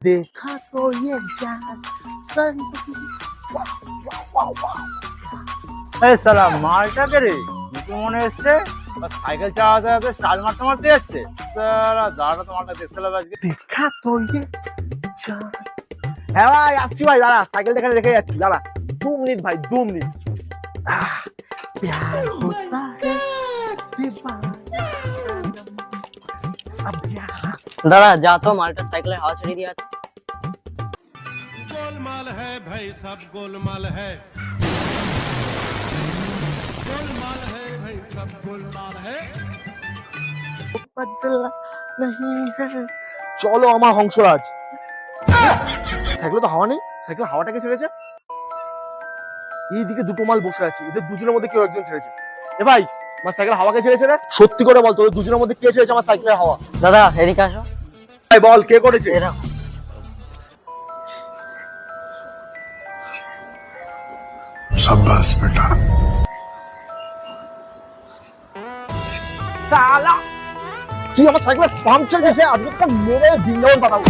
देखा तो ये जान এই সালা মালটাকে রে নতুন মনে এসছে সাইকেল চালাতে চালাতে স্টাইল মারতে মারতে যাচ্ছে সালা দাঁড়া তো মালটা দেখতে হবে আজকে देखा तो ये जान। হ্যাঁ ভাই আসছি ভাই, দাঁড়া সাইকেল এখানে রেখে যাচ্ছি, দাঁড়া 2 মিনিট ভাই 2 মিনিট। प्यार होता है दीवाना अब यहाँ দাদা যা তো মালটা সাইকেলের হাওয়া ছেড়ে দিয়ে আছে। गोलमाल है भाई, सब गोलमाल है, गोलमाल है भाई, सब गोलमाल है। बदला नहीं है। চলো আমার হংসরাজ। সাইকেলে তো হাওয়া নেই, সাইকেল হাওয়াটাকে ছেড়েছে। এইদিকে দুটো মাল বসে আছে, এদের দুজনের মধ্যে কেউ একজন ছেড়েছে। এ ভাই আমার সাইকেল হাওয়াকে ছেড়েছে রে, সত্যি করে বল তোদের দুজনের মধ্যে কে ছেড়েছে আমার সাইকেলের হাওয়া? দাদা এদিকে আসো। ভাই বল কে করেছে? এরকম शाबाश बेटा। সালা তুই আমার সাইকেলের পাম্পচার দিয়েছে, আজকে তো মেরে বিঙ্গাবন পাঠাবো।